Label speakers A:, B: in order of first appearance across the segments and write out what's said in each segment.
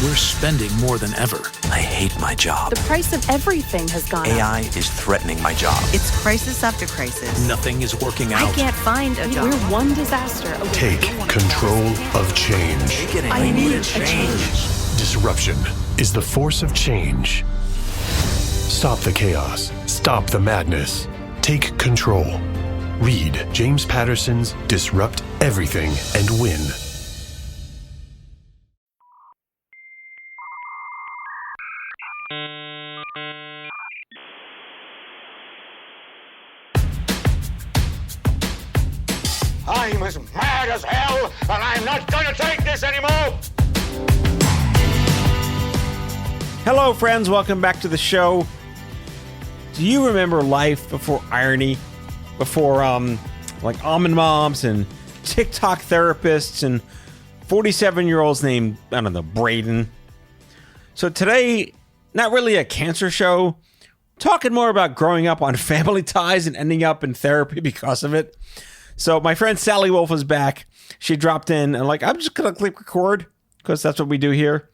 A: We're spending more than ever.
B: I hate my job.
C: The price of everything has gone up.
B: AI is threatening my job.
D: It's crisis after crisis.
A: Nothing is working out.
D: I can't find a job.
C: We're one disaster away.
E: Take control of change.
C: I need a change.
E: Disruption is the force of change. Stop the chaos. Stop the madness. Take control. Read James Patterson's Disrupt Everything and Win.
F: I'm as mad as hell, and I'm not gonna take this anymore!
G: Hello, friends. Welcome back to the show. Do you remember life before irony? Before, like almond moms and TikTok therapists and 47-year-olds named, I don't know, Braden. So today, not really a cancer show. Talking more about growing up on Family Ties and ending up in therapy because of it. So my friend Sally Wolf is back. She dropped in and I'm just going to click record because that's what we do here.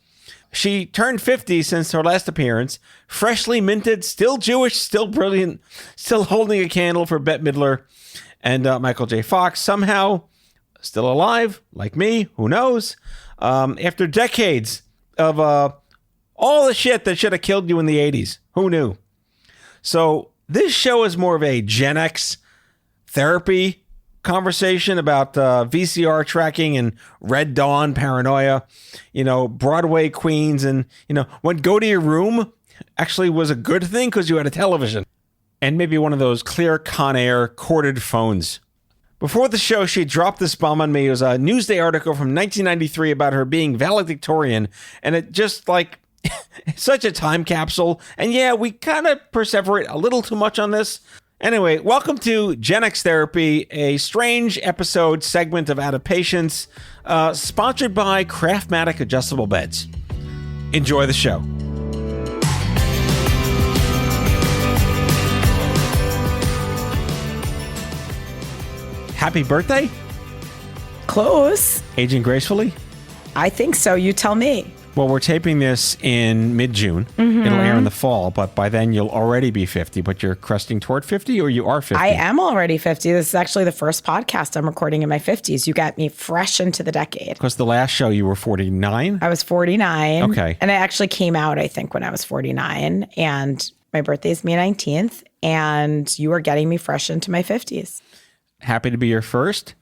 G: She turned 50 since her last appearance. Freshly minted, still Jewish, still brilliant, still holding a candle for Bette Midler and Michael J. Fox. Somehow still alive, like me, who knows? After decades of all the shit that should have killed you in the 80s. Who knew? So this show is more of a GenX therapy conversation about VCR tracking and Red Dawn paranoia, Broadway queens, and, when go to your room actually was a good thing because you had a television and maybe one of those clear Conair corded phones. Before the show, she dropped this bomb on me. It was a Newsday article from 1993 about her being valedictorian, and it just such a time capsule. And yeah, we kind of perseverate a little too much on this. Anyway, welcome to GenX Therapy, a strange episode segment of Out of Patience, sponsored by Craftmatic Adjustable Beds. Enjoy the show. Happy birthday?
H: Close.
G: Aging gracefully?
H: I think so. You tell me.
G: Well, we're taping this in mid-June. Mm-hmm. It'll air in the fall, but by then you'll already be 50, but you're cresting toward 50 or you are 50?
H: I am already 50. This is actually the first podcast I'm recording in my 50s. You got me fresh into the decade.
G: Because the last show you were 49?
H: I was 49.
G: Okay.
H: And I actually came out, I think, when I was 49. And my birthday is May 19th. And you are getting me fresh into my 50s.
G: Happy to be your first.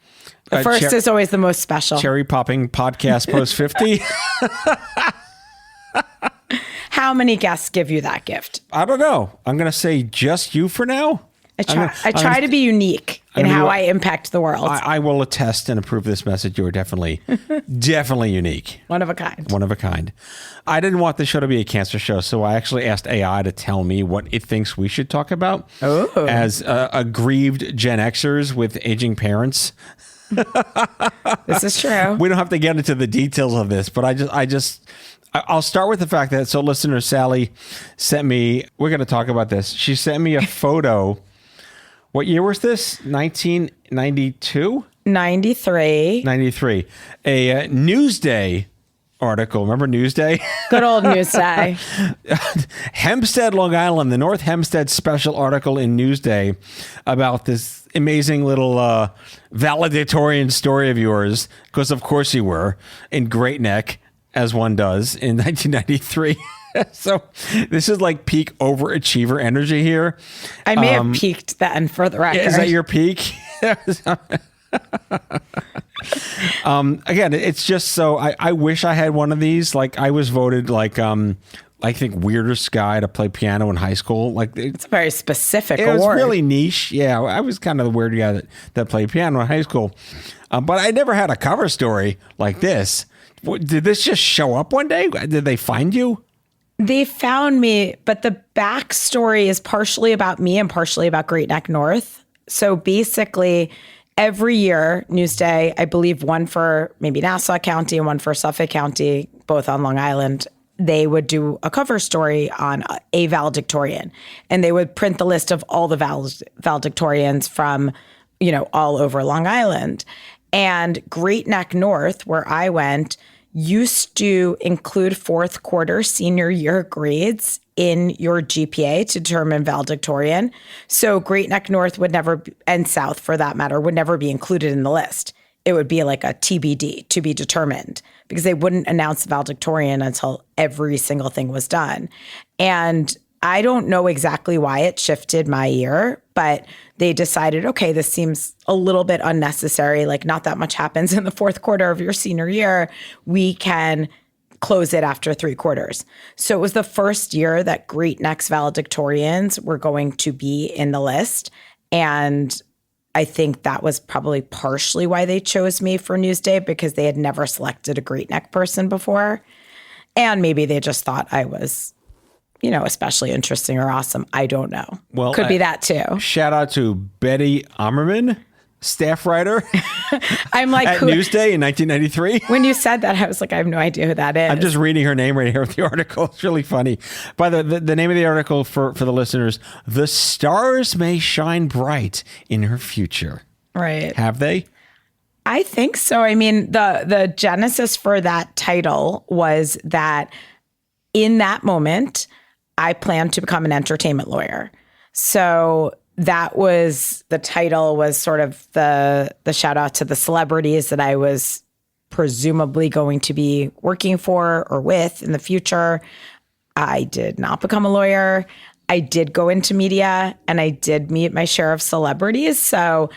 H: The first is always the most special.
G: Cherry popping podcast post 50.
H: How many guests give you that gift?
G: I don't know. I'm going to say just you for now.
H: I try to be unique in how I impact the world.
G: I will attest and approve this message. You are definitely unique.
H: One of a kind.
G: One of a kind. I didn't want the show to be a cancer show, so I actually asked AI to tell me what it thinks we should talk about as aggrieved Gen Xers with aging parents.
H: This is true.
G: We don't have to get into the details of this, but I'll start with the fact that, so listener Sally sent me, we're going to talk about this. She sent me a photo. What year was this? 1992?
H: 93.
G: 93. A Newsday article. Remember Newsday?
H: Good old Newsday.
G: Hempstead, Long Island, the North Hempstead special article in Newsday about this amazing little valedictorian story of yours, because of course you were, in Great Neck, as one does, in 1993. So this is like peak overachiever energy here.
H: I may have peaked then for the record.
G: Is that your peak? Again, it's just so I wish I had one of these. Like I was voted I think weirdest guy to play piano in high school.
H: It's a very specific
G: award. It was really niche. Yeah, I was kind of the weird guy that played piano in high school. But I never had a cover story like this. Did this just show up one day? Did they find you?
H: They found me, but the backstory is partially about me and partially about Great Neck North. So basically, every year, Newsday, I believe one for maybe Nassau County and one for Suffolk County, both on Long Island, they would do a cover story on a valedictorian. And they would print the list of all the valedictorians from, all over Long Island. And Great Neck North, where I went, used to include fourth quarter senior year grades in your GPA to determine valedictorian. So Great Neck North would never, and South for that matter, would never be included in the list. It would be like a TBD, to be determined, because they wouldn't announce valedictorian until every single thing was done. And I don't know exactly why it shifted my year, but they decided, okay, this seems a little bit unnecessary. Like, not that much happens in the fourth quarter of your senior year. We can close it after 3 quarters. So it was the first year that Great Neck's valedictorians were going to be in the list. And I think that was probably partially why they chose me for Newsday, because they had never selected a Great Neck person before. And maybe they just thought I was, especially interesting or awesome. I don't know.
G: Well,
H: could be that too.
G: Shout out to Betty Ammerman, staff writer
H: I'm like,
G: at Newsday in 1993.
H: When you said that, I was like, I have no idea who that is.
G: I'm just reading her name right here with the article. It's really funny. By the name of the article for the listeners, "The Stars May Shine Bright in Her Future."
H: Right.
G: Have they?
H: I think so. I mean, the genesis for that title was that in that moment, I planned to become an entertainment lawyer. So that was, the title was sort of the shout out to the celebrities that I was presumably going to be working for or with in the future. I did not become a lawyer. I did go into media and I did meet my share of celebrities. So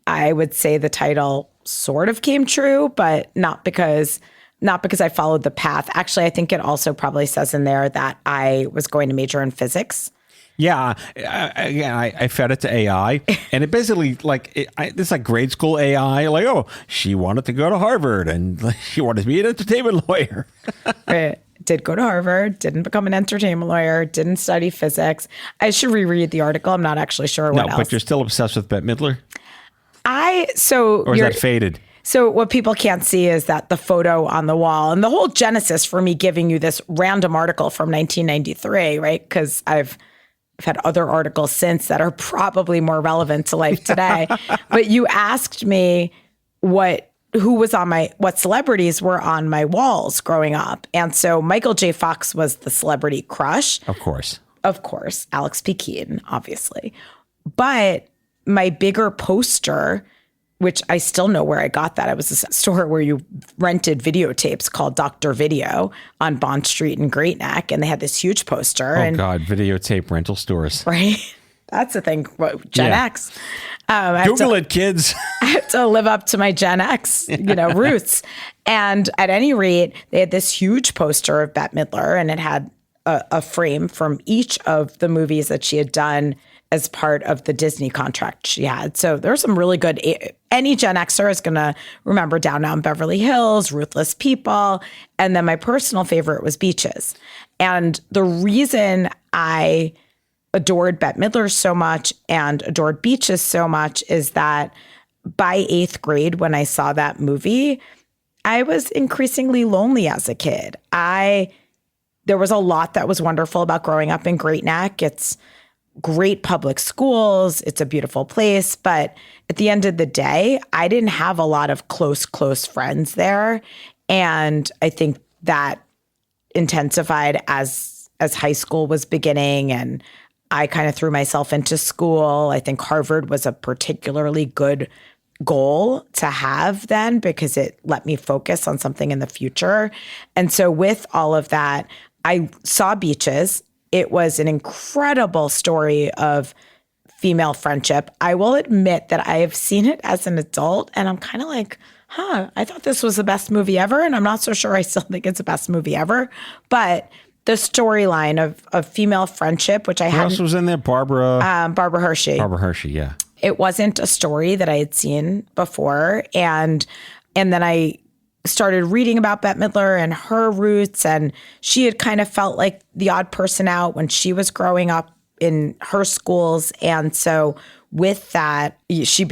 H: I would say the title sort of came true, but not because I followed the path. Actually, I think it also probably says in there that I was going to major in physics.
G: Yeah. Again, I fed it to AI, and it basically it's like grade school AI. Like, oh, she wanted to go to Harvard and she wanted to be an entertainment lawyer.
H: Did go to Harvard, didn't become an entertainment lawyer, didn't study physics. I should reread the article. I'm not actually sure what else.
G: But you're still obsessed with Bette Midler?
H: Or
G: is that faded?
H: So what people can't see is that the photo on the wall, and the whole genesis for me giving you this random article from 1993, right? Because I've had other articles since that are probably more relevant to life today. But you asked me what celebrities were on my walls growing up. And so Michael J. Fox was the celebrity crush.
G: Of course.
H: Alex P. Keaton, obviously. But my bigger poster, which I still know where I got that. It was a store where you rented videotapes called Dr. Video on Bond Street in Great Neck. And they had this huge poster.
G: Oh, God, videotape rental stores.
H: Right? That's the thing. Gen X.
G: Google it, kids.
H: I have to live up to my Gen X, roots. And at any rate, they had this huge poster of Bette Midler, and it had a frame from each of the movies that she had done as part of the Disney contract she had. So there's some really good, any Gen Xer is going to remember Down Out in Beverly Hills, Ruthless People. And then my personal favorite was Beaches. And the reason I adored Bette Midler so much and adored Beaches so much is that by 8th grade, when I saw that movie, I was increasingly lonely as a kid. There was a lot that was wonderful about growing up in Great Neck. It's great public schools. It's a beautiful place. But at the end of the day, I didn't have a lot of close friends there. And I think that intensified as high school was beginning, and I kind of threw myself into school. I think Harvard was a particularly good goal to have then because it let me focus on something in the future. And so with all of that, I saw Beaches. It was an incredible story of female friendship. I will admit that I have seen it as an adult, and I'm kind of like, I thought this was the best movie ever, and I'm not so sure I still think it's the best movie ever. But the storyline of female friendship, which I had. Who
G: else was in there? Barbara
H: Hershey.
G: Barbara Hershey, yeah.
H: It wasn't a story that I had seen before, and then I started reading about Bette Midler and her roots, and she had kind of felt like the odd person out when she was growing up in her schools. And so with that, she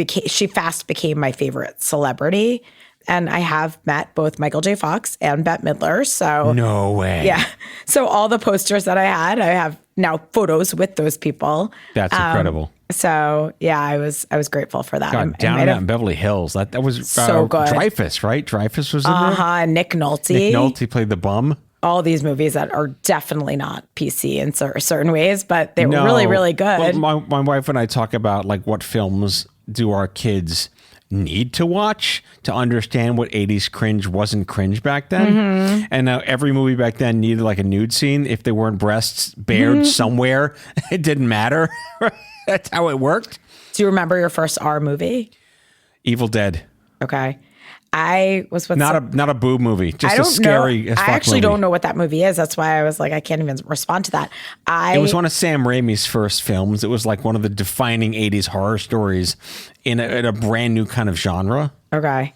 H: fast became my favorite celebrity. And I have met both Michael J. Fox and Bette Midler. So
G: no way.
H: Yeah. So all the posters that I have now photos with those people.
G: That's incredible.
H: So yeah, I was grateful for that.
G: God, Down and Out in Beverly Hills. That was
H: so good.
G: Dreyfuss, right? Dreyfuss was in there.
H: Nick Nolte.
G: Nick Nolte played the bum.
H: All these movies that are definitely not PC in certain ways, but they were really, really good.
G: Well, my wife and I talk about like what films do our kids need to watch to understand what 80s cringe wasn't cringe back then. And every movie back then needed like a nude scene. If they weren't breasts bared somewhere, it didn't matter. That's how it worked.
H: Do you remember your first R movie?
G: Evil Dead.
H: Okay. I was with
G: not a boob movie, just
H: I don't
G: a scary
H: know.
G: as fuck
H: I actually
G: movie.
H: don't know what that movie is. That's why I was like, I can't even respond to that.
G: It was one of Sam Raimi's first films. It was like one of the defining 80s horror stories in a brand new kind of genre.
H: Okay.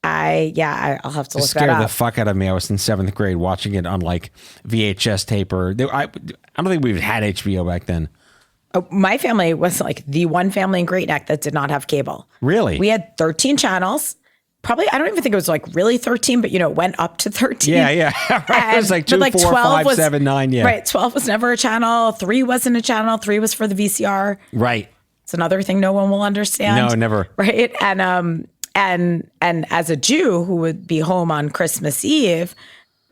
H: I'll have to look that
G: It scared
H: up.
G: the fuck out of me. I was in 7th grade watching it on like VHS tape I don't think we had HBO back then.
H: My family was like the one family in Great Neck that did not have cable.
G: Really?
H: We had 13 channels. Probably, I don't even think it was like really 13, but it went up to 13.
G: Yeah. Right. It was like 2, 4, 5, 7, 9. Yeah.
H: Right. 12 was never a channel. 3 wasn't a channel. 3 was for the VCR.
G: Right.
H: It's another thing no one will understand.
G: No, never.
H: Right. And as a Jew who would be home on Christmas Eve,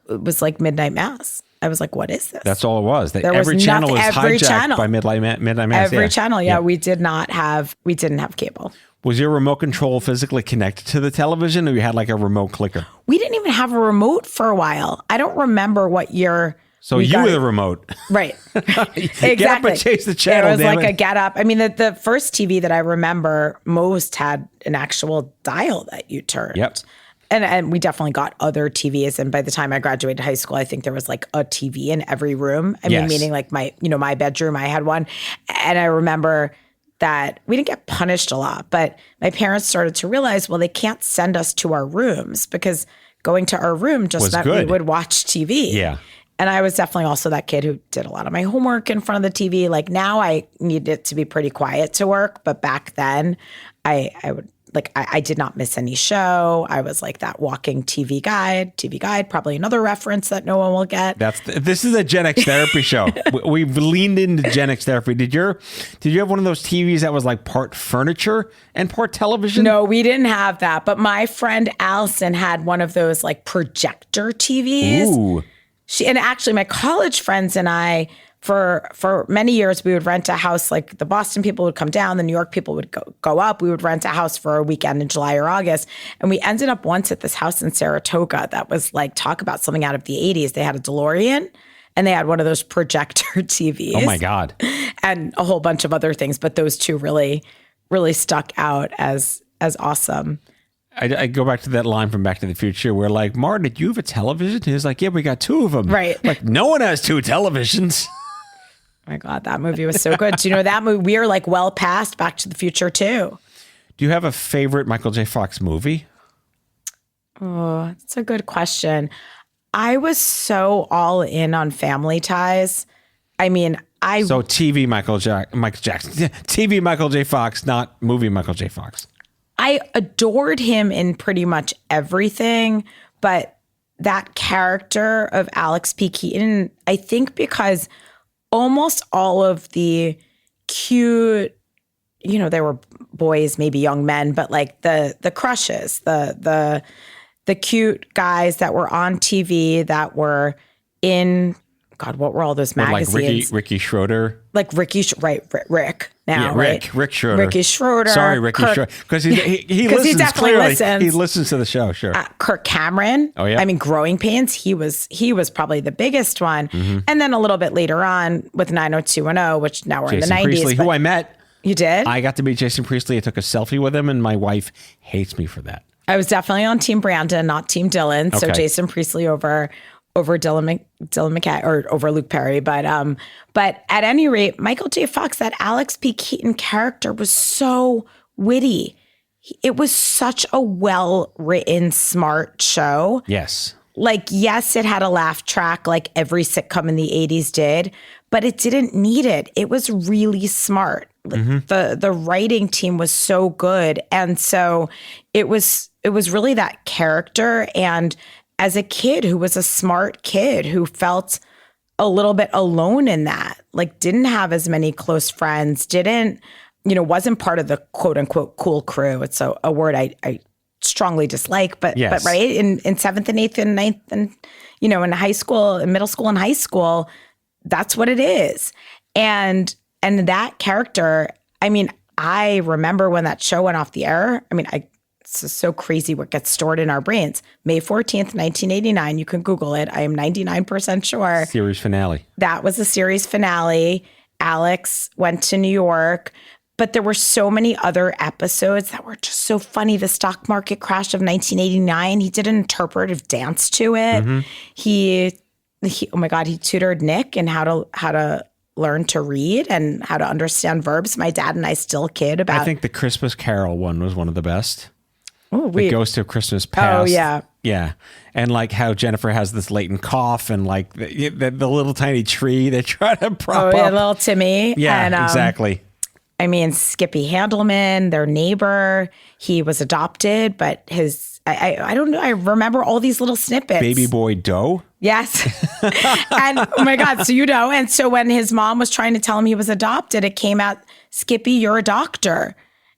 H: it was like midnight mass. I was like, what is this?
G: That's all it was.
H: Every
G: channel was
H: every
G: hijacked
H: channel.
G: by midnight mass.
H: Every channel. Yeah. We didn't have cable.
G: Was your remote control physically connected to the television, or you had like a remote clicker?
H: We didn't even have a remote for a while. I don't remember what year.
G: So you were the remote.
H: Right. Exactly.
G: Get up and chase the channel.
H: It was like a get up. I mean, the first TV that I remember most had an actual dial that you turned.
G: Yep.
H: And we definitely got other TVs. And by the time I graduated high school, I think there was like a TV in every room. I mean, meaning like my bedroom, I had one. And I remember that we didn't get punished a lot, but my parents started to realize, well, they can't send us to our rooms because going to our room just meant we would watch TV.
G: Yeah.
H: And I was definitely also that kid who did a lot of my homework in front of the TV. Like now I need it to be pretty quiet to work. But back then I would I did not miss any show. I was like that walking TV guide, probably another reference that no one will get.
G: This is a GenX therapy show. We've leaned into GenX therapy. Did you have one of those TVs that was like part furniture and part television?
H: No, we didn't have that. But my friend Allison had one of those like projector TVs.
G: Ooh.
H: And actually my college friends and I, for many years, we would rent a house. Like the Boston people would come down, the New York people would go up. We would rent a house for a weekend in July or August. And we ended up once at this house in Saratoga that was like, talk about something out of the 80s. They had a DeLorean and they had one of those projector TVs.
G: Oh my God.
H: And a whole bunch of other things. But those two really, really stuck out as awesome.
G: I go back to that line from Back to the Future where like, Martin, did you have a television? He was like, yeah, we got 2 of them.
H: Right.
G: Like no one has 2 televisions.
H: Oh my God, that movie was so good. Do you know that movie? We are like well past Back to the Future too.
G: Do you have a favorite Michael J. Fox movie?
H: Oh, that's a good question. I was so all in on Family Ties. I mean,
G: So TV Michael Jackson, TV Michael J. Fox, not movie Michael J. Fox.
H: I adored him in pretty much everything, but that character of Alex P. Keaton, I think because almost all of the cute, they were boys, maybe young men, but like the crushes, the cute guys that were on TV that were in, God, what were all those magazines?
G: Like Ricky Schroeder.
H: Like Rick now,
G: yeah,
H: right?
G: Rick Schroeder.
H: Ricky Schroeder.
G: Sorry, Ricky Schroeder. Because he listens.
H: He definitely
G: clearly.
H: listens.
G: He listens to the show, sure.
H: Kirk Cameron.
G: Oh, yeah.
H: I mean, Growing Pains, he was probably the biggest one. Mm-hmm. And then a little bit later on with 90210, which now we're
G: Jason
H: in the 90s.
G: Priestley, who I met.
H: You did?
G: I got to meet Jason Priestley. I took a selfie with him, and my wife hates me for that.
H: I was definitely on Team Brandon, not Team Dylan. So Jason Priestley over Dylan McKay or over Luke Perry. But at any rate, Michael J. Fox, that Alex P. Keaton character was so witty. It was such a well-written, smart show.
G: Yes.
H: Like, yes, it had a laugh track like every sitcom in the 80s did, but it didn't need it. It was really smart. Mm-hmm. The writing team was so good. And so it was really that character. And as a kid who was a smart kid who felt a little bit alone in that, didn't have as many close friends, wasn't part of the quote unquote cool crew. It's a word I strongly dislike, but right in 7th and 8th and 9th and, in high school, in middle school and high school, that's what it is. And that character, I remember when that show went off the air. It's so crazy what gets stored in our brains. May 14th, 1989. You can Google it. I am 99% sure.
G: Series finale.
H: That was the series finale. Alex went to New York, but there were so many other episodes that were just so funny. The stock market crash of 1989. He did an interpretive dance to it.
G: Mm-hmm.
H: He oh my God, he tutored Nick in how to learn to read and how to understand verbs. My dad and I still kid about.
G: I think the Christmas Carol one was one of the best.
H: Oh,
G: The Ghost of Christmas Past.
H: Oh, yeah.
G: Yeah. And how Jennifer has this latent cough and the little tiny tree they try to prop up.
H: Little Timmy.
G: Yeah,
H: and,
G: exactly.
H: Skippy Handelman, their neighbor, he was adopted, but I don't know. I remember all these little snippets.
G: Baby boy Doe.
H: Yes. And oh my God. So, and so when his mom was trying to tell him he was adopted, it came out, Skippy, you're a doctor.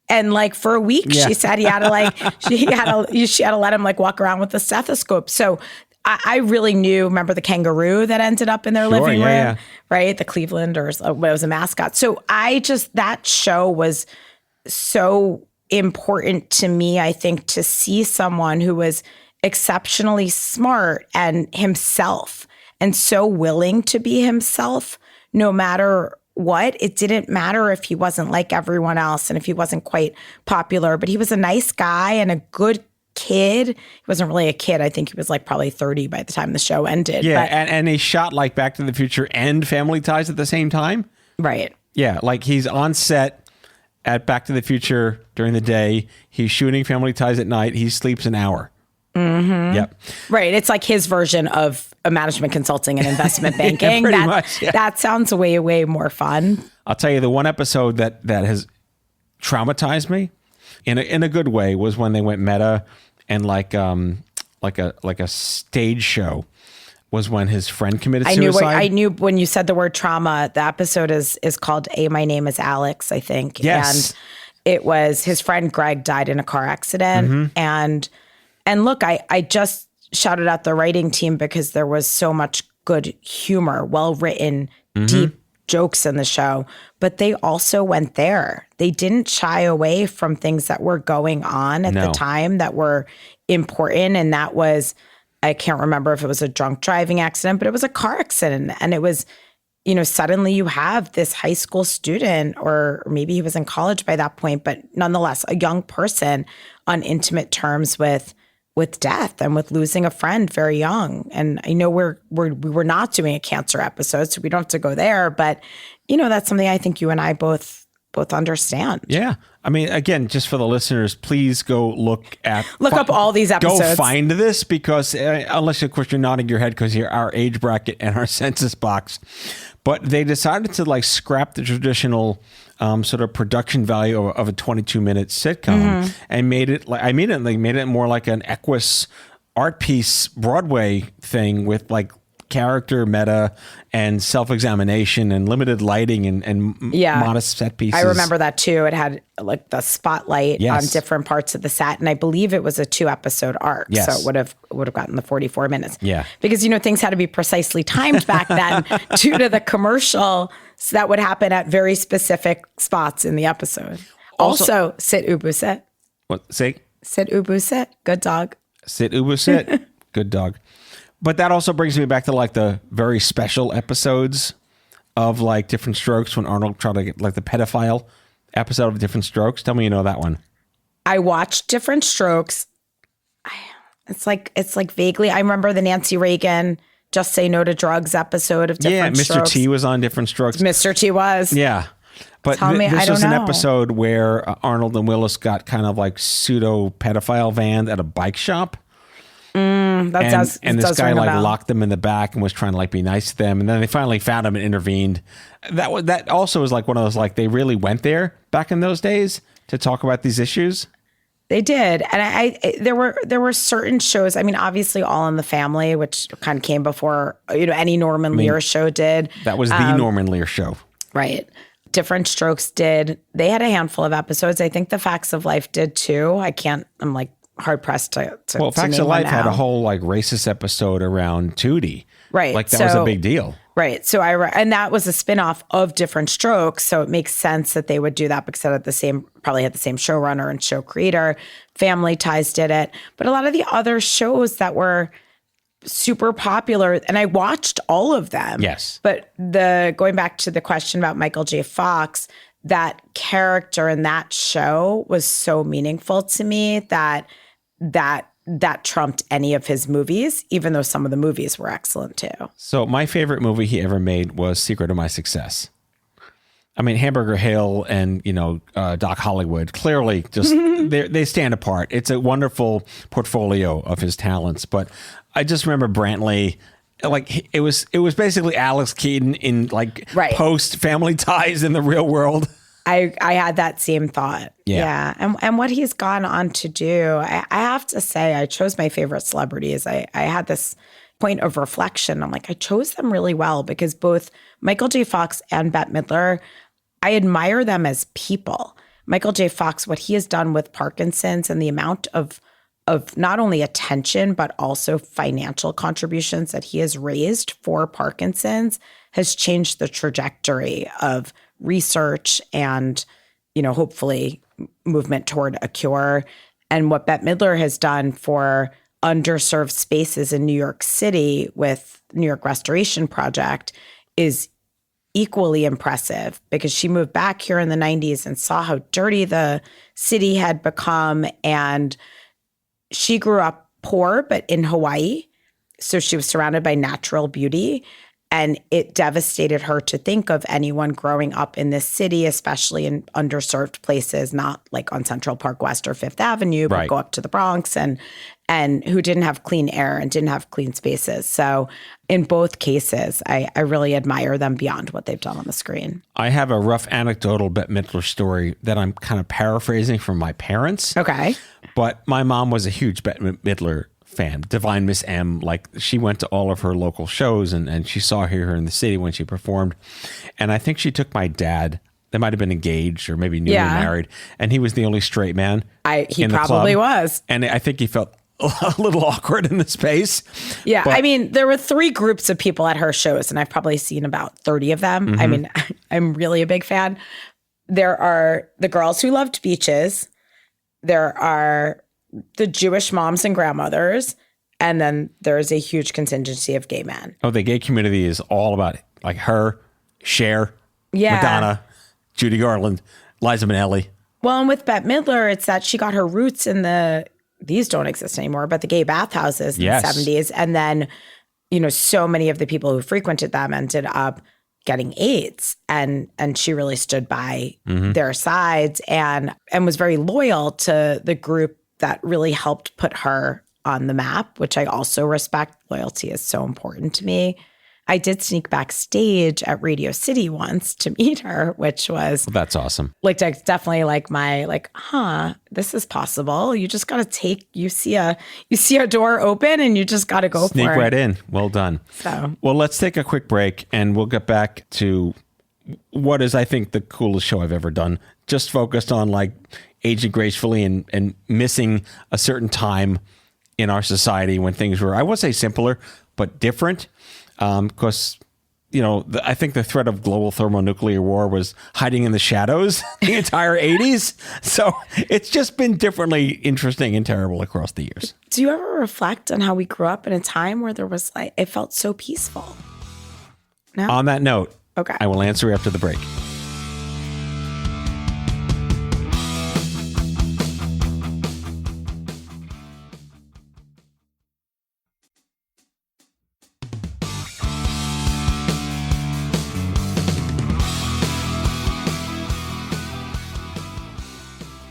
H: And for a week, she said she had to let him walk around with a stethoscope. So I really remember the kangaroo that ended up in their living room, right? The Cleveland or what was a mascot. So that show was so important to me, I think, to see someone who was exceptionally smart and himself and so willing to be himself no matter what. It didn't matter if he wasn't like everyone else and if he wasn't quite popular, but he was a nice guy and a good kid. He wasn't really a kid. I think he was probably 30 by the time the show ended.
G: Yeah, and he shot Back to the Future and Family Ties at the same time.
H: Right.
G: Yeah, he's on set at Back to the Future during the day. He's shooting Family Ties at night. He sleeps an hour.
H: Mm-hmm.
G: Yep.
H: Right. It's his version of a management consulting and investment banking.
G: Pretty much, yeah.
H: That sounds way, way more fun.
G: I'll tell you, the one episode that has traumatized me in a good way was when they went meta and like a stage show was when his friend committed suicide.
H: I knew when you said the word trauma, the episode is called My Name is Alex, I think.
G: Yes.
H: And it was his friend Greg died in a car accident.
G: Mm-hmm.
H: And look, I just shouted out the writing team because there was so much good humor, well-written, deep jokes in the show. But they also went there. They didn't shy away from things that were going on at the time that were important. And that was, I can't remember if it was a drunk driving accident, but it was a car accident. And it was, suddenly you have this high school student, or maybe he was in college by that point, but nonetheless, a young person on intimate terms with death and with losing a friend very young. And I know we were not doing a cancer episode, so we don't have to go there, but that's something I think you and I both understand.
G: Yeah. Again, just for the listeners, please go look up
H: all these episodes.
G: Go find this because unless of course you're nodding your head because you're our age bracket and our census box, but they decided to scrap the traditional sort of production value of a 22-minute sitcom and made it made it more like an Equus art piece Broadway thing with character meta and self-examination and limited lighting and modest set pieces.
H: I remember that too. It had the spotlight on different parts of the set, and I believe it was a 2-episode arc.
G: Yes.
H: So it would have gotten the 44 minutes.
G: Yeah.
H: Because things had to be precisely timed back then due to the commercial, so that would happen at very specific spots in the episode. Also sit ubu sit.
G: What say?
H: Sit ubu sit. Good dog.
G: Sit ubu sit. Good dog. But that also brings me back to the very special episodes of Different Strokes when Arnold tried to get the pedophile episode of Different Strokes. Tell me you know that one.
H: I watched Different Strokes. It's vaguely. I remember the Nancy Reagan Just Say No to Drugs episode of Different Strokes.
G: Mr. T was on Different Strokes.
H: Mr. T was.
G: Yeah. But this was an episode where Arnold and Willis got kind of pseudo pedophile van at a bike shop. And this guy locked them in the back and was trying to be nice to them, and then they finally found him and intervened. That also was one of those they really went there back in those days to talk about these issues.
H: They did. And there were certain shows. I mean, obviously All in the Family, which kind of came before, any Norman Lear show did.
G: That was the Norman Lear show.
H: Right. Different Strokes did. They had a handful of episodes. I think The Facts of Life did too. I'm like hard pressed to
G: Well, Facts
H: name
G: of Life
H: one
G: had a
H: now.
G: whole like racist episode around Tootie.
H: Right.
G: Like that was a big deal.
H: Right. So and that was a spinoff of Different Strokes. So it makes sense that they would do that because it probably had the same showrunner and show creator. Family Ties did it. But a lot of the other shows that were super popular, and I watched all of them.
G: Yes.
H: But going back to the question about Michael J. Fox, that character in that show was so meaningful to me that trumped any of his movies, even though some of the movies were excellent too.
G: So my favorite movie he ever made was Secret of My Success. I mean, Hamburger Hill and, Doc Hollywood, clearly just, they stand apart. It's a wonderful portfolio of his talents. But I just remember Brantley, like it was basically Alex Keaton in post Family Ties in the real world.
H: I had that same thought.
G: Yeah.
H: And what he's gone on to do, I have to say, I chose my favorite celebrities. I had this point of reflection. I'm like, I chose them really well because both Michael J. Fox and Bette Midler, I admire them as people. Michael J. Fox, what he has done with Parkinson's and the amount of not only attention, but also financial contributions that he has raised for Parkinson's has changed the trajectory of research and, hopefully movement toward a cure. And what Bette Midler has done for underserved spaces in New York City with New York Restoration Project is equally impressive because she moved back here in the 90s and saw how dirty the city had become. And she grew up poor, but in Hawaii. So she was surrounded by natural beauty. And it devastated her to think of anyone growing up in this city, especially in underserved places, not like on Central Park West or Fifth Avenue, but go up to the Bronx and who didn't have clean air and didn't have clean spaces. So in both cases, I really admire them beyond what they've done on the screen.
G: I have a rough anecdotal Bette Midler story that I'm kind of paraphrasing from my parents.
H: Okay.
G: But my mom was a huge Bette Midler fan. Divine Miss M, like she went to all of her local shows and she saw her here in the city when she performed. And I think she took my dad. They might have been engaged or maybe newly married. And he was the only straight man.
H: He probably was.
G: And I think he felt a little awkward in the space.
H: Yeah.
G: But,
H: I mean, there were 3 groups of people at her shows and I've probably seen about 30 of them.
G: Mm-hmm.
H: I mean, I'm really a big fan. There are the girls who loved beaches. There are the Jewish moms and grandmothers, and then there's a huge contingency of gay men.
G: Oh, the gay community is all about like her, Cher, Madonna, Judy Garland, Liza Minnelli.
H: Well, and with Bette Midler, it's that she got her roots in these don't exist anymore, but the gay bathhouses in the 70s. And then, so many of the people who frequented them ended up getting AIDS. And she really stood by their sides and was very loyal to the group that really helped put her on the map, which I also respect. Loyalty is so important to me. I did sneak backstage at Radio City once to meet her, which was...
G: Well, that's awesome.
H: Definitely this is possible. You just got to you see a door open and you just got to go
G: Sneak
H: for it.
G: right in. Well done. Well, let's take a quick break and we'll get back to what is, I think, the coolest show I've ever done. Just focused on aging gracefully and missing a certain time in our society when things were, I won't say simpler, but different. Because, I think the threat of global thermonuclear war was hiding in the shadows the entire 80s. So it's just been differently interesting and terrible across the years.
H: Do you ever reflect on how we grew up in a time where there was it felt so peaceful? No?
G: On that note,
H: okay,
G: I will answer after the break.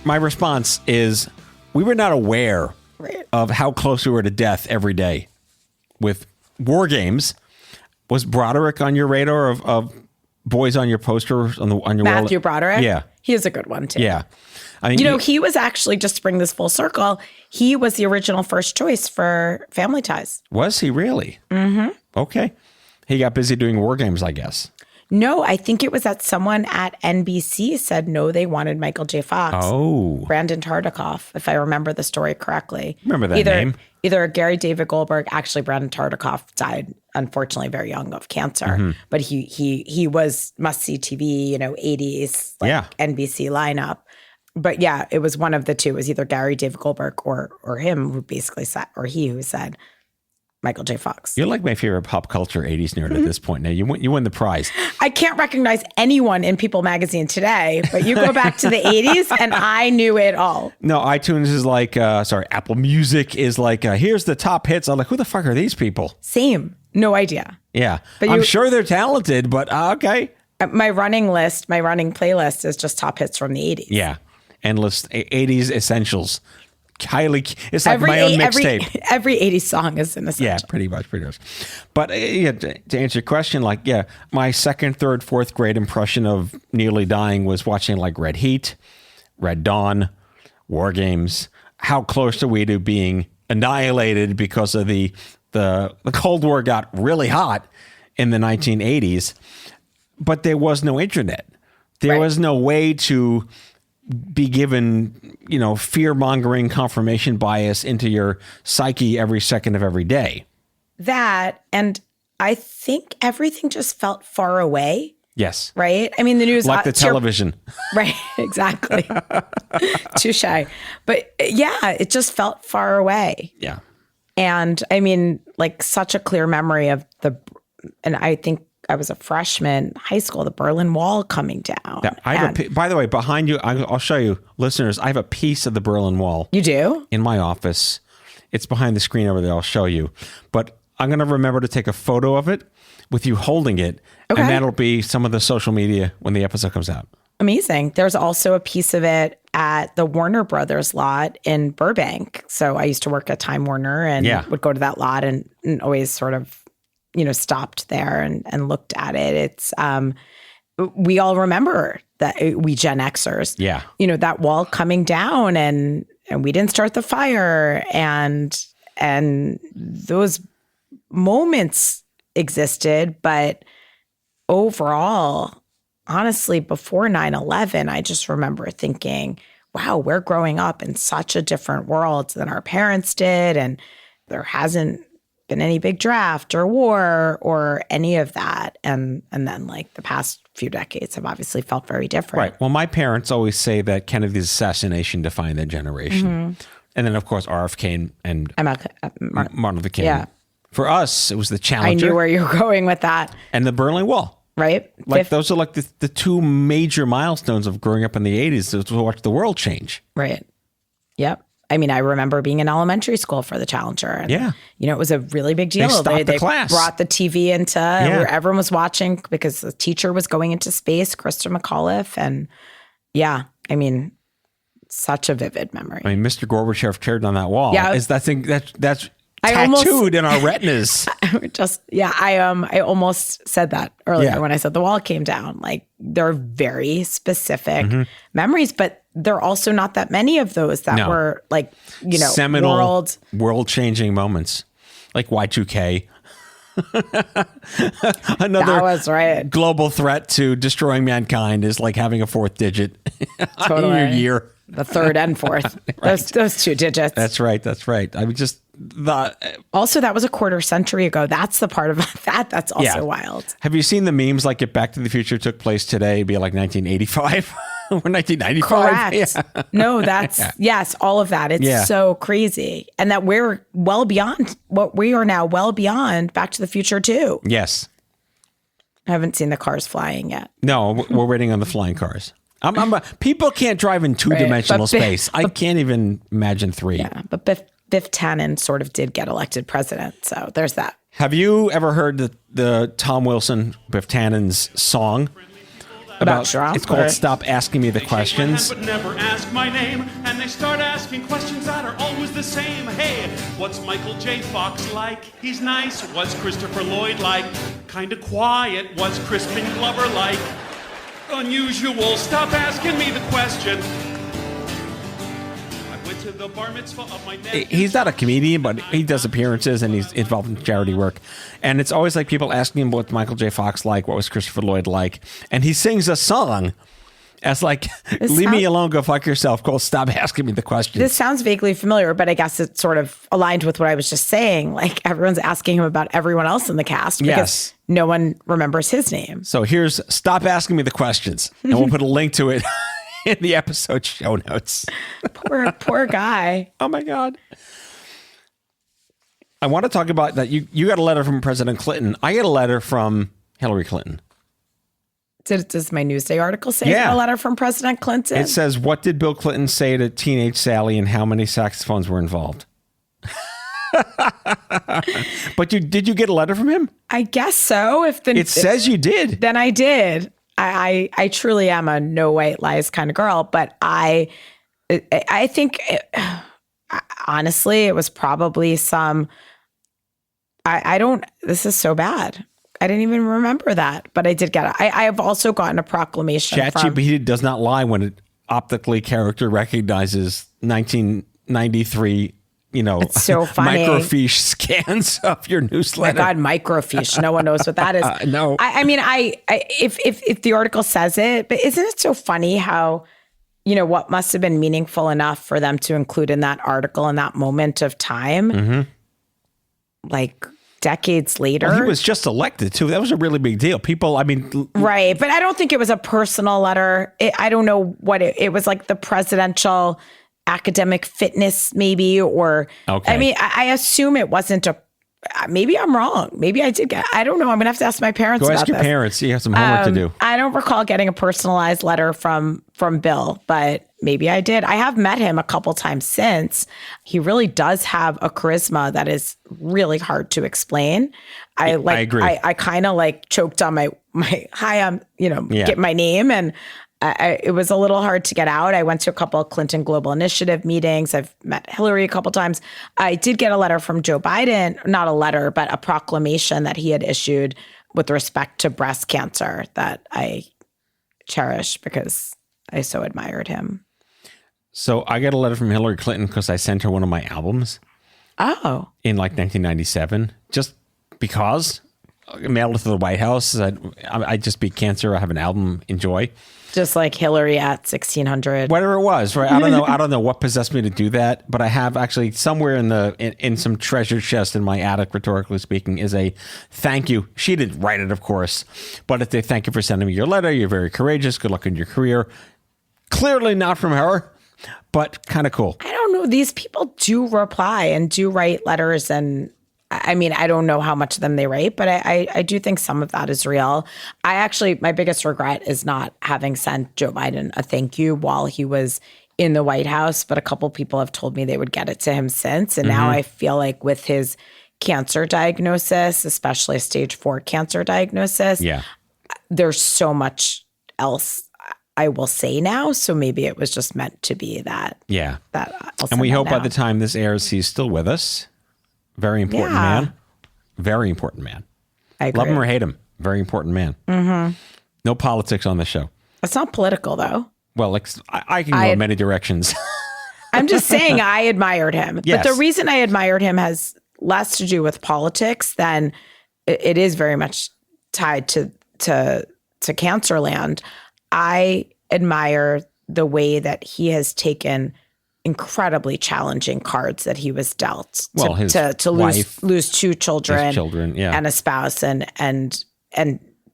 G: My response is we were not aware of how close we were to death every day with war games. Was Broderick on your radar of boys on your poster on your
H: Matthew
G: wall?
H: Broderick?
G: Yeah.
H: He is a good one, too.
G: Yeah. I mean,
H: You know, he was actually, just to bring this full circle, he was the original first choice for Family Ties.
G: was he really? Mm-hmm. Okay. He got busy doing war games, I guess.
H: No, I think it was that someone at NBC said no, they wanted Michael J. Fox.
G: Oh.
H: Brandon Tartikoff, if I remember the story correctly.
G: Remember that name.
H: Either Gary David Goldberg, actually Brandon Tartikoff died, unfortunately, very young of cancer. But he was must-see TV, 80s, NBC lineup. But yeah, it was one of the two. It was either Gary David Goldberg or him who basically said, or he who said, Michael J. Fox.
G: You're like my favorite pop culture 80s nerd at this point. Now, you win the prize.
H: I can't recognize anyone in People magazine today, but you go back to the 80s and I knew it all.
G: No, iTunes is like, Apple Music is like, here's the top hits. I'm like, who the fuck are these people?
H: Same. No idea.
G: Yeah.
H: But
G: I'm sure they're talented, but okay.
H: My running playlist is just top hits from the 80s.
G: Yeah. Endless 80s essentials. It's like my own mixtape.
H: Every 80s song is an essential.
G: Yeah, pretty much. But to answer your question, my second, third, fourth grade impression of nearly dying was watching like Red Heat, Red Dawn, War Games. How close are we to being annihilated because of the Cold War got really hot in the 1980s, but there was no internet. There was no way to be given, fear-mongering confirmation bias into your psyche every second of every day. That,
H: and I think everything just felt far away.
G: Yes.
H: Right? I mean, the news...
G: Like the television.
H: Right, exactly. Touche. But yeah, it just felt far away.
G: Yeah. And
H: I mean, like such a clear memory of and I think I was a freshman in high school, the Berlin Wall coming down.
G: Yeah, by the way, behind you, I'll show you, listeners, I have a piece of the Berlin Wall.
H: You do?
G: In my office. It's behind the screen over there. I'll show you. But I'm going to remember to take a photo of it with you holding it. Okay. And that'll be some of the social media when the episode comes out.
H: Amazing. There's also a piece of it at the Warner Brothers lot in Burbank. So I used to work at Time Warner and would go to that lot and always sort of stopped there and looked at it. It's, we all remember that we Gen Xers, that wall coming down and we didn't start the fire and those moments existed. But overall, honestly, before 9/11, I just remember thinking, wow, we're growing up in such a different world than our parents did. And there hasn't been any big draft or war or any of that. And then like the past few decades have obviously felt very different.
G: Right. Well, my parents always say that Kennedy's assassination defined their generation. Mm-hmm. And then, of course, RFK and Martin Luther King. Yeah. For us, it was the Challenger.
H: I knew where you were going with that.
G: And the Berlin Wall.
H: Right.
G: Like those are like the two major milestones of growing up in the 80s to watch the world change.
H: Right. Yep. I mean, I remember being in elementary school for the Challenger. And, it was a really big deal.
G: They class.
H: Brought the TV into where everyone was watching because the teacher was going into space, Krista McAuliffe. And I mean, such a vivid memory.
G: I mean, Mr. Gorbachev cheered on that wall. Yeah. That's tattooed in our retinas.
H: I almost said that earlier when I said the wall came down. Like, they're very specific memories, but there are also not that many of those that were like, seminal
G: world-changing moments, like Y2K. Another
H: that was right.
G: global threat to destroying mankind is like having a fourth digit in your year.
H: The third and fourth. Right. Those two digits.
G: That's right. I mean, just
H: also, that was a quarter century ago. That's the part of that that's also wild.
G: Have you seen the memes like if Back to the Future took place today, it'd be like 1985 or 1995?
H: Correct.
G: Yeah.
H: No, that's yes, all of that. It's so crazy. And that we're well beyond what we are now, well beyond Back to the Future too.
G: Yes.
H: I haven't seen the cars flying yet.
G: No, we're waiting on the flying cars. People can't drive in two-dimensional space. I can't even imagine three.
H: Yeah, but Biff Tannen sort of did get elected president, so there's that.
G: Have you ever heard the Tom Wilson, Biff Tannen's song?
H: About Trump?
G: It's called Stop Asking Me the Questions.
I: But never ask my name, and they start asking questions that are always the same. Hey, what's Michael J. Fox like? He's nice. What's Christopher Lloyd like? Kinda quiet. What's Crispin Glover like? unusual. Stop asking me the question. I went to the bar mitzvah of my nephew.
G: He's not a comedian, but he does appearances and he's involved in charity work. And it's always like people asking him what Michael J. Fox like, what was Christopher Lloyd like. And he sings a song as like, leave me alone, go fuck yourself, called Stop Asking Me the Question.
H: This sounds vaguely familiar, but I guess it's sort of aligned with what I was just saying. Like everyone's asking him about everyone else in the cast because no one remembers his name.
G: So here's Stop Asking Me the Questions. And we'll put a link to it in the episode show notes.
H: Poor guy.
G: Oh my God. I want to talk about that. You got a letter from President Clinton. I get a letter from Hillary Clinton.
H: Does my Newsday article say a letter from President Clinton?
G: It says, what did Bill Clinton say to teenage Sally and how many saxophones were involved? But did you get a letter from him?
H: I guess so.
G: It says you did.
H: Then I did. I truly am a no white lies kind of girl, but I think honestly, it was probably some, this is so bad. I didn't even remember that, but I did get it. I have also gotten a proclamation
G: ChatGPT does not lie when it optically character recognizes 1993,
H: it's so funny.
G: Microfiche scans of your newsletter.
H: My God, microfiche. No one knows what that is.
G: No.
H: I mean, if the article says it, but isn't it so funny how, what must have been meaningful enough for them to include in that article in that moment of time, like decades later.
G: Well, he was just elected too. That was a really big deal. People,
H: right. But I don't think it was a personal letter. I don't know what it was, like the presidential academic fitness maybe, or,
G: okay.
H: I mean, I assume it wasn't maybe I'm wrong. Maybe I did I don't know. I'm going to have to ask my parents about this.
G: Go ask your parents. You have some homework to do.
H: I don't recall getting a personalized letter from Bill, but maybe I did. I have met him a couple times since. He really does have a charisma that is really hard to explain. I agree. I kind of like choked on my hi, get my name, and it was a little hard to get out. I went to a couple of Clinton Global Initiative meetings. I've met Hillary a couple times. I did get a letter from Joe Biden, not a letter, but a proclamation that he had issued with respect to breast cancer that I cherish because I so admired him.
G: So I got a letter from Hillary Clinton because I sent her one of my albums.
H: Oh.
G: In like 1997, just because. I mailed it to the White House. I just beat cancer. I have an album. Enjoy.
H: Just like Hillary at 1600.
G: Whatever it was, right? I don't know. I don't know what possessed me to do that, but I have actually somewhere in some treasure chest in my attic, rhetorically speaking, is a thank you. She didn't write it, of course, but it's a thank you for sending me your letter. You're very courageous. Good luck in your career. Clearly not from her, but kind of cool.
H: I don't know. These people do reply and do write letters, and I mean, I don't know how much of them they write, but I do think some of that is real. My biggest regret is not having sent Joe Biden a thank you while he was in the White House, but a couple people have told me they would get it to him since. And now I feel like with his cancer diagnosis, especially a stage 4 cancer diagnosis, there's so much else I will say now. So maybe it was just meant to be that.
G: Yeah. And we hope by the time this airs, he's still with us. Very important man. Very important man.
H: I agree.
G: Love him or hate him. Very important man. Mm-hmm. No politics on the show.
H: It's not political, though.
G: Well, I can go in many directions.
H: I'm just saying I admired him.
G: Yes.
H: But the reason I admired him has less to do with politics than it is very much tied to Cancerland. I admire the way that he has taken incredibly challenging cards that he was dealt to lose 2 children, and a spouse and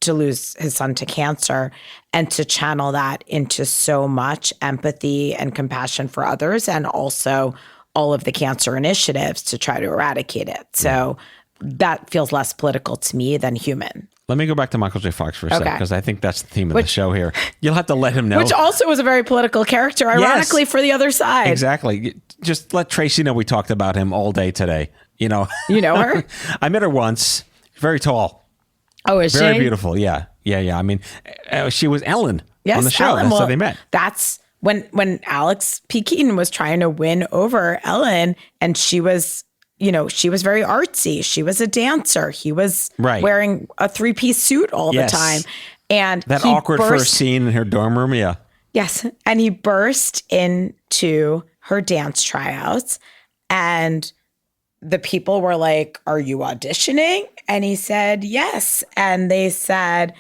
H: to lose his son to cancer, and to channel that into so much empathy and compassion for others, and also all of the cancer initiatives to try to eradicate it. So that feels less political to me than human.
G: Let me go back to Michael J. Fox for a second, because I think that's the theme of the show here. You'll have to let him know.
H: Which also was a very political character, ironically, for the other side.
G: Exactly. Just let Tracy know we talked about him all day today. You know
H: her?
G: I met her once. Very tall.
H: Oh, is she?
G: Very beautiful. Yeah. I mean, she was Ellen on the show.
H: Ellen.
G: That's how they met.
H: That's when Alex P. Keaton was trying to win over Ellen, and she was... she was very artsy. She was a dancer. He was wearing a 3-piece suit all the time. And
G: That
H: he
G: awkward
H: burst,
G: first scene in her dorm room. Yeah.
H: Yes. And he burst into her dance tryouts, and the people were like, "Are you auditioning?" And he said, "Yes." And they said,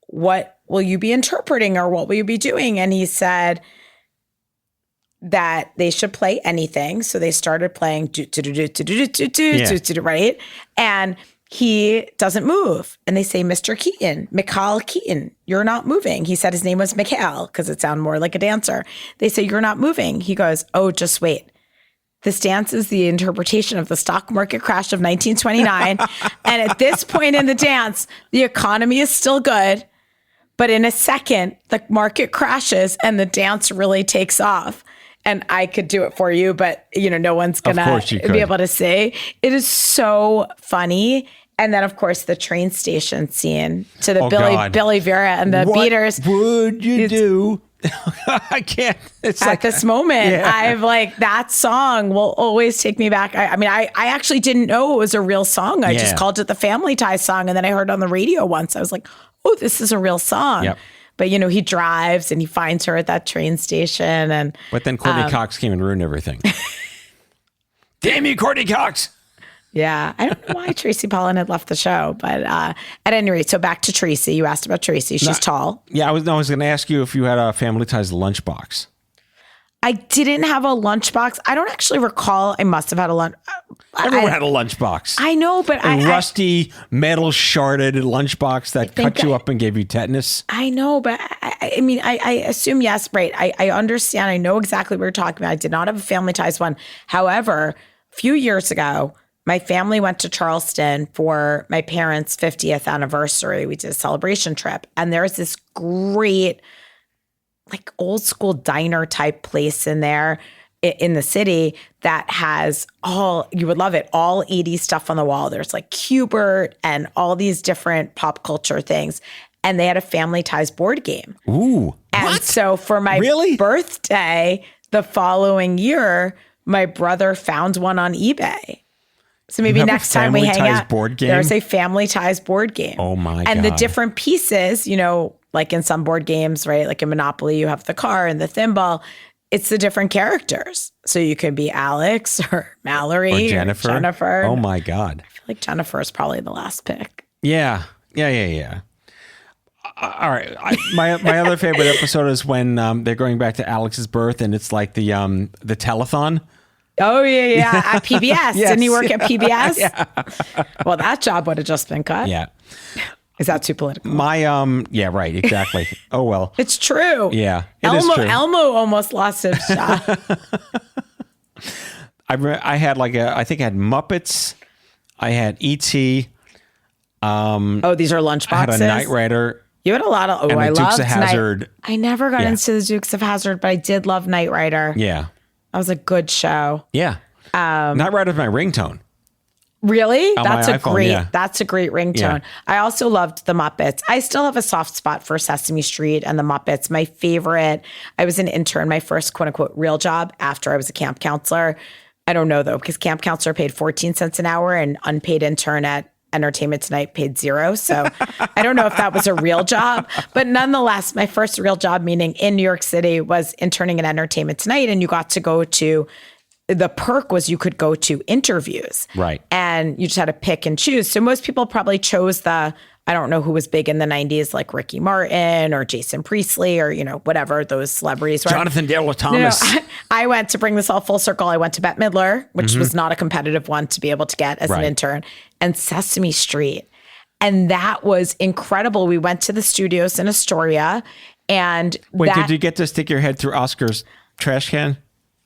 H: "What will you be interpreting, or what will you be doing?" And he said that they should play anything. So they started playing right? And he doesn't move. And they say, "Mr. Keaton, Mikhail Keaton, you're not moving." He said his name was Mikhail because it sounded more like a dancer. They say, "You're not moving." He goes, "Oh, just wait. This dance is the interpretation of the stock market crash of 1929. And at this point in the dance, the economy is still good. But in a second, the market crashes and the dance really takes off." And I could do it for you, but no one's gonna be able to see. It is so funny. And then, of course, the train station scene to the Billy Vera and the Beaters.
G: What would you do? I can't. It's
H: at this moment, I've that song will always take me back. I actually didn't know it was a real song. I just called it the Family Ties song. And then I heard it on the radio once. I was like, oh, this is a real song. Yep. But, he drives and he finds her at that train station.
G: But then Courtney Cox came and ruined everything. Damn you, Courtney Cox.
H: Yeah. I don't know why Tracy Pollan had left the show. But at any rate, so back to Tracy. You asked about Tracy. She's tall.
G: Yeah, I was going to ask you if you had a Family Ties lunchbox.
H: I didn't have a lunchbox. I don't actually recall. I must have had a lunch.
G: Everyone had a lunchbox.
H: I know, but
G: a rusty, metal sharded lunchbox that cut you up and gave you tetanus.
H: I know, but I assume yes, right. I understand. I know exactly what you're talking about. I did not have a Family Ties one. However, a few years ago, my family went to Charleston for my parents' 50th anniversary. We did a celebration trip, and there's this great, old school diner type place in there in the city that has you would love it, all 80s stuff on the wall. There's Q*bert and all these different pop culture things. And they had a Family Ties board game.
G: Ooh.
H: And so for my birthday the following year, my brother found one on eBay. So maybe next time we hang out, there's a Family Ties board game.
G: Oh my God.
H: And the different pieces, like in some board games, right? Like in Monopoly, you have the car and the thimble. It's the different characters. So you could be Alex or Mallory
G: or Jennifer. Oh my God.
H: I feel like Jennifer is probably the last pick.
G: Yeah. All right. My other favorite episode is when they're going back to Alex's birth and it's like the telethon.
H: Oh, yeah. At PBS.
G: Yes,
H: didn't he work at PBS?
G: Yeah.
H: Well, that job would have just been cut.
G: Yeah.
H: Is that too political?
G: Yeah, right. Exactly. Oh, well.
H: It's true.
G: Yeah. It is true.
H: Elmo almost lost his job.
G: I had I think I had Muppets. I had E.T.
H: These are lunchboxes?
G: I had a Knight Rider.
H: You had a lot of, I loved
G: Dukes of Hazzard.
H: I never got into the Dukes of Hazzard, but I did love Knight Rider.
G: Yeah.
H: That was a good show.
G: Yeah. Knight Rider's my ringtone.
H: Really?
G: That's a iPhone,
H: That's a great ringtone. Yeah. I also loved the Muppets. I still have a soft spot for Sesame Street and the Muppets. My favorite, I was an intern, my first quote unquote real job after I was a camp counselor. I don't know though, because camp counselor paid 14 cents an hour and unpaid intern at Entertainment Tonight paid $0. So I don't know if that was a real job, but nonetheless, my first real job, meaning in New York City, was interning at Entertainment Tonight. And you got to go to, the perk was you could go to interviews.
G: Right.
H: And you just had to pick and choose. So most people probably chose I don't know who was big in the 90s, like Ricky Martin or Jason Priestley or, whatever those celebrities were.
G: Jonathan Taylor Thomas.
H: No, I went to bring this all full circle. I went to Bette Midler, which was not a competitive one to be able to get as an intern, and Sesame Street. And that was incredible. We went to the studios in Astoria and
G: did you get to stick your head through Oscar's trash can?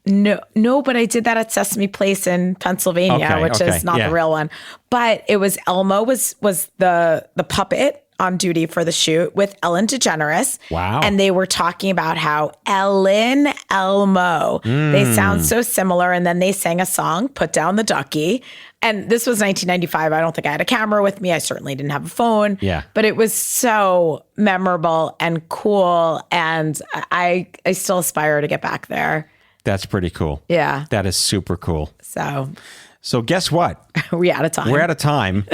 H: No, but I did that at Sesame Place in Pennsylvania, which is not the real one. But it was Elmo was the puppet on duty for the shoot with Ellen DeGeneres.
G: Wow.
H: And they were talking about how Elmo, they sound so similar. And then they sang a song, Put Down the Ducky. And this was 1995. I don't think I had a camera with me. I certainly didn't have a phone.
G: Yeah.
H: But it was so memorable and cool. And I still aspire to get back there.
G: That's pretty cool.
H: Yeah.
G: That is super cool.
H: So
G: guess what?
H: We're out of time.
G: We're out of time.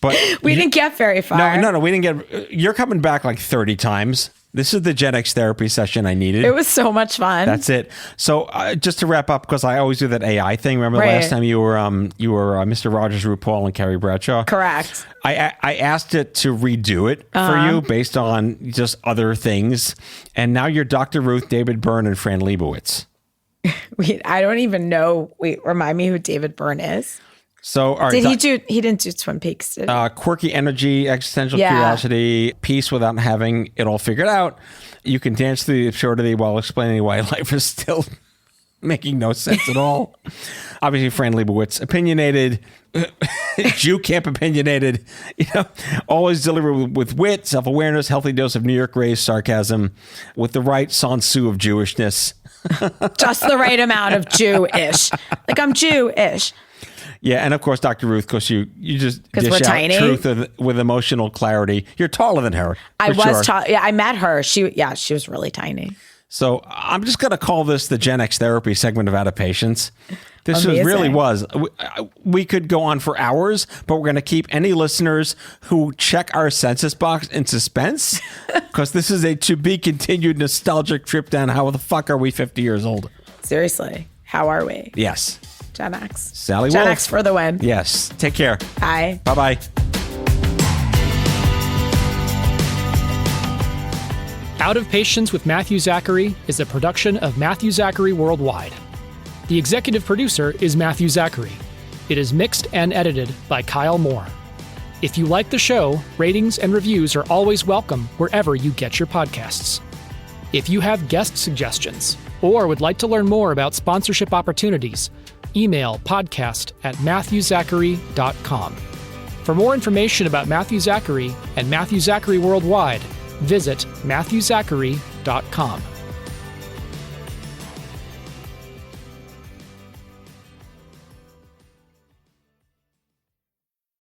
G: But
H: we didn't get very far.
G: No, we didn't get. You're coming back like 30 times. This is the GenX therapy session I needed.
H: It was so much fun.
G: That's it. So just to wrap up, because I always do that AI thing. Remember the last time you were Mr. Rogers, RuPaul, and Carrie Bradshaw?
H: Correct.
G: I asked it to redo it for you based on just other things, and now you're Dr. Ruth, David Byrne, and Fran Lebowitz.
H: I don't even know. Wait, remind me who David Byrne is.
G: So, all right,
H: he didn't do Twin Peaks, did he?
G: Quirky energy, existential curiosity, peace without having it all figured out. You can dance through the absurdity while explaining why life is still making no sense at all. Obviously, Fran Lebowitz, opinionated, Jew camp opinionated, always delivered with wit, self-awareness, healthy dose of New York raised sarcasm, with the right sans-souci of Jewishness.
H: Just the right amount of Jewish. Like, I'm Jewish.
G: Yeah, and of course, Dr. Ruth, because you just dish
H: we're
G: out
H: tiny.
G: truth with emotional clarity. You're taller than her.
H: I was tall. Yeah, I met her. She was really tiny.
G: So I'm just going to call this the GenX therapy segment of Out of Patience. This really was. We could go on for hours, but we're going to keep any listeners who check our census box in suspense, because this is a to-be-continued nostalgic trip down how the fuck are we 50 years old.
H: Seriously, how are we?
G: Yes.
H: Gen X.
G: Sally
H: Gen
G: Wolf.
H: X for the win.
G: Yes. Take care.
H: Bye.
G: Bye-bye.
J: Out of Patience with Matthew Zachary is a production of Matthew Zachary Worldwide. The executive producer is Matthew Zachary. It is mixed and edited by Kyle Moore. If you like the show, ratings and reviews are always welcome wherever you get your podcasts. If you have guest suggestions or would like to learn more about sponsorship opportunities, email podcast@matthewzachary.com. For more information about Matthew Zachary and Matthew Zachary Worldwide, visit matthewzachary.com.